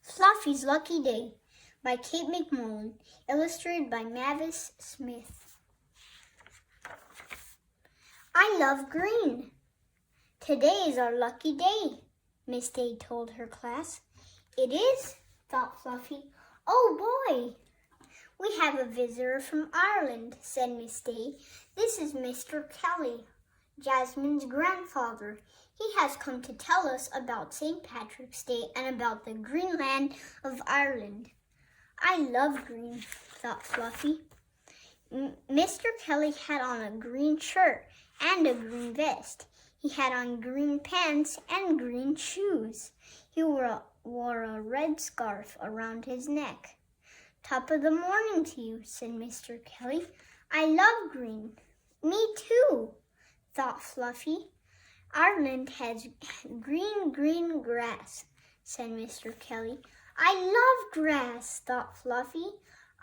Fluffy's Lucky Day by Kate McMullan, illustrated by Mavis Smith. I love green. Today is our lucky day, Miss Day told her class. It is, thought Fluffy. Oh boy! We have a visitor from Ireland, said Miss Day. This is Mr. Kelly, Jasmine's grandfather. He has come to tell us about St. Patrick's Day and about the green land of Ireland. I love green, thought Fluffy. Mr. Kelly had on a green shirt and a green vest. He had on green pants and green shoes. He wore a red scarf around his neck. Top of the morning to you, said Mr. Kelly. I love green. Me too, thought Fluffy. Ireland has green grass, said Mr. Kelly. I love grass, thought Fluffy.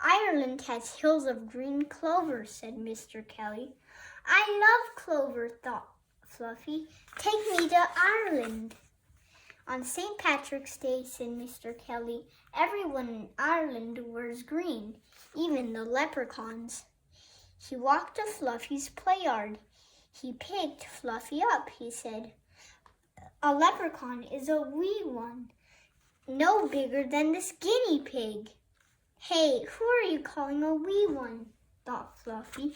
Ireland has hills of green clover, said Mr. Kelly. I love clover, thought Fluffy. Take me to Ireland. On St. Patrick's Day, said Mr. Kelly, everyone in Ireland wears green, even the leprechauns. He walked to Fluffy's play yard. He picked Fluffy up, he said. A leprechaun is a wee one, no bigger than this guinea pig. Hey, who are you calling a wee one? Thought Fluffy.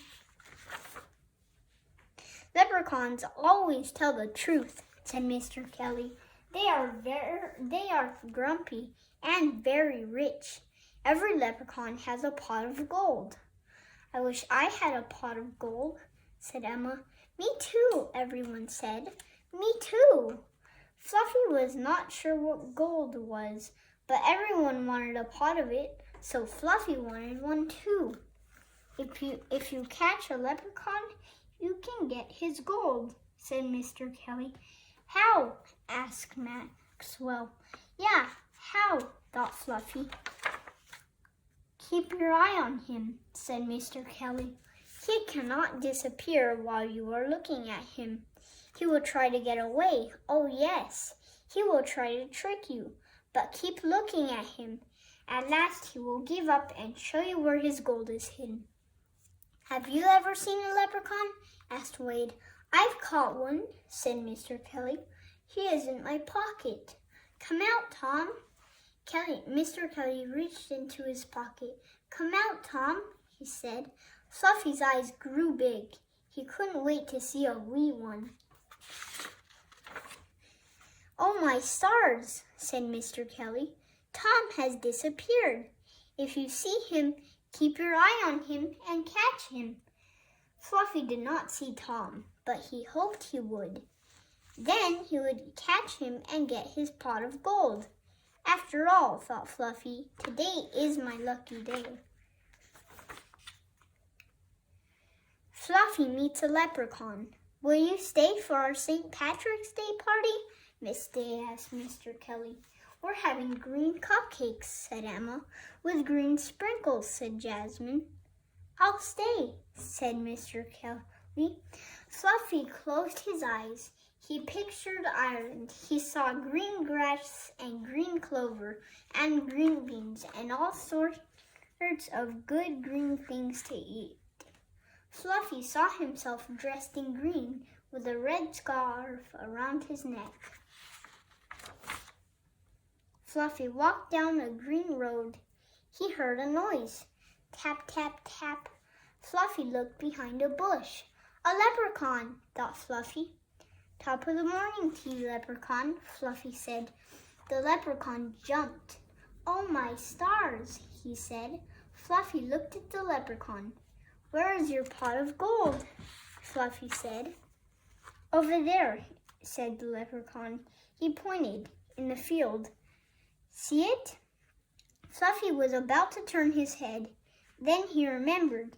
Leprechauns always tell the truth, said Mr. Kelly. They are grumpy and very rich. Every leprechaun has a pot of gold. I wish I had a pot of gold, said Emma. Me too, everyone said. Me too. Fluffy was not sure what gold was, but everyone wanted a pot of it, so Fluffy wanted one too. If you catch a leprechaun, you can get his gold, said Mr. Kelly. How? Asked Maxwell. Yeah, how? Thought Fluffy. Keep your eye on him, said Mr. Kelly. He cannot disappear while you are looking at him. He will try to get away. Oh, yes, he will try to trick you, but keep looking at him. At last he will give up and show you where his gold is hidden. Have you ever seen a leprechaun? Asked Wade. I've caught one, said Mr. Kelly. He is in my pocket. Come out, Tom. Mr. Kelly reached into his pocket. Come out, Tom, he said. Fluffy's eyes grew big. He couldn't wait to see a wee one. Oh, my stars, said Mr. Kelly. Tom has disappeared. If you see him, keep your eye on him and catch him. Fluffy did not see Tom, but he hoped he would. Then he would catch him and get his pot of gold. After all, thought Fluffy, today is my lucky day. Fluffy meets a leprechaun. Will you stay for our St. Patrick's Day party? Miss Day asked Mr. Kelly. We're having green cupcakes, said Emma. With green sprinkles, said Jasmine. I'll stay, said Mr. Kelly. Fluffy closed his eyes. He pictured Ireland. He saw green grass and green clover and green beans and all sorts of good green things to eat. Fluffy saw himself dressed in green with a red scarf around his neck. Fluffy walked down a green road. He heard a noise. Tap, tap, tap. Fluffy looked behind a bush. A leprechaun, thought Fluffy. Top of the morning to you, leprechaun, Fluffy said. The leprechaun jumped. Oh, my stars, he said. Fluffy looked at the leprechaun. Where is your pot of gold? Fluffy said. Over there, said the leprechaun. He pointed in the field. See it? Fluffy was about to turn his head. Then he remembered.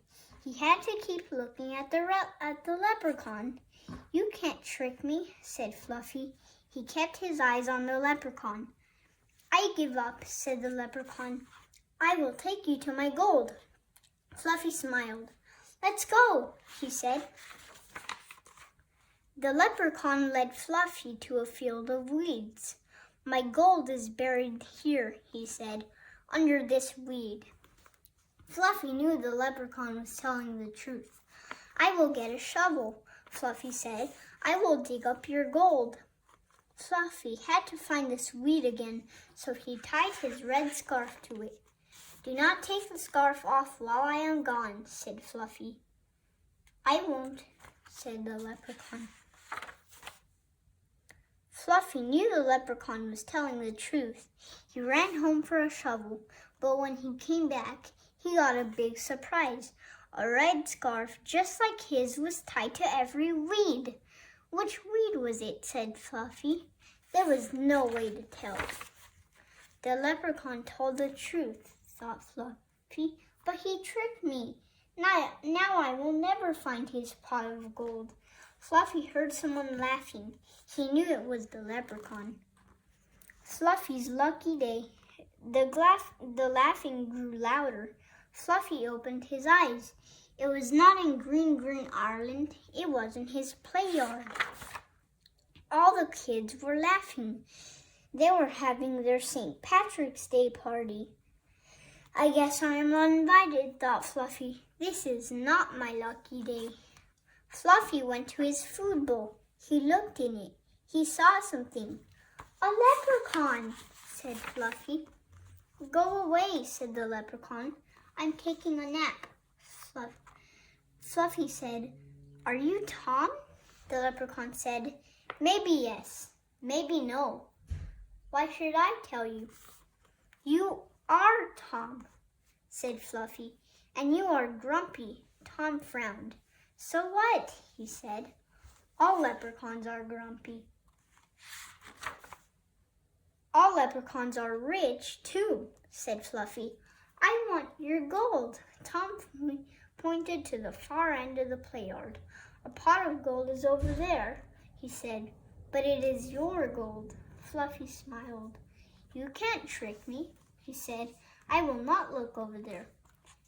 He had to keep looking at the leprechaun. You can't trick me, said Fluffy. He kept his eyes on the leprechaun. I give up, said the leprechaun. I will take you to my gold. Fluffy smiled. Let's go, he said. The leprechaun led Fluffy to a field of weeds. My gold is buried here, he said, under this weed. Fluffy knew the leprechaun was telling the truth. I will get a shovel, Fluffy said. I will dig up your gold. Fluffy had to find this weed again, so he tied his red scarf to it. Do not take the scarf off while I am gone, said Fluffy. I won't, said the leprechaun. Fluffy knew the leprechaun was telling the truth. He ran home for a shovel, but when he came back, he got a big surprise. A red scarf just like his was tied to every weed. Which weed was it? Said Fluffy. There was no way to tell. The leprechaun told the truth, thought Fluffy, but he tricked me. Now I will never find his pot of gold. Fluffy heard someone laughing. He knew it was the leprechaun. Fluffy's lucky day. The laughing grew louder. Fluffy opened his eyes. It was not in green, green Ireland. It was in his play yard. All the kids were laughing. They were having their St. Patrick's Day party. I guess I am uninvited, thought Fluffy. This is not my lucky day. Fluffy went to his food bowl. He looked in it. He saw something. A leprechaun, said Fluffy. Go away, said the leprechaun. I'm taking a nap. Fluffy said, Are you Tom? The leprechaun said, Maybe yes, maybe no. Why should I tell you? You are Tom, said Fluffy, and you are grumpy. Tom frowned. So what? He said. All leprechauns are grumpy. All leprechauns are rich, too, said Fluffy. I want your gold. Tom pointed to the far end of the play yard. A pot of gold is over there, he said, but it is your gold. Fluffy smiled. You can't trick me, he said. I will not look over there.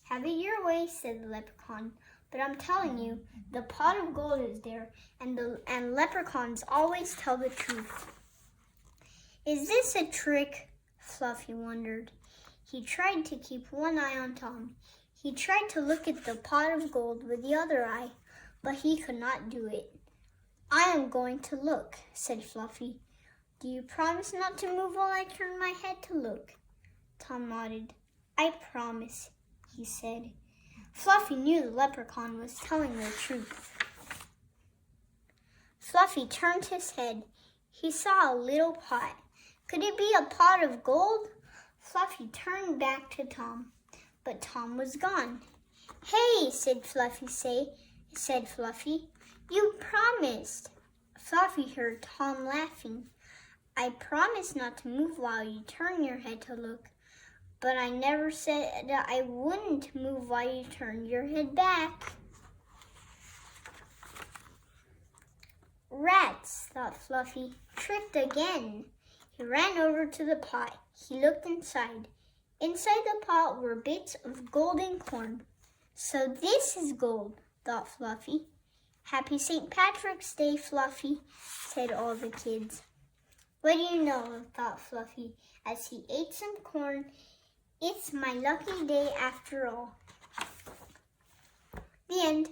Have it your way, said the leprechaun, but I'm telling you, the pot of gold is there, and leprechauns always tell the truth. Is this a trick? Fluffy wondered. He tried to keep one eye on Tom. He tried to look at the pot of gold with the other eye, but he could not do it. I am going to look, said Fluffy. Do you promise not to move while I turn my head to look? Tom nodded. I promise, he said. Fluffy knew the leprechaun was telling the truth. Fluffy turned his head. He saw a little pot. Could it be a pot of gold? Fluffy turned back to Tom, but Tom was gone. Hey, said Fluffy. You promised. Fluffy heard Tom laughing. I promised not to move while you turn your head to look, but I never said I wouldn't move while you turned your head back. Rats, thought Fluffy, tricked again. He ran over to the pot. He looked inside. Inside the pot were bits of golden corn. So this is gold, thought Fluffy. Happy St. Patrick's Day, Fluffy, said all the kids. What do you know, thought Fluffy, as he ate some corn. It's my lucky day after all. The end.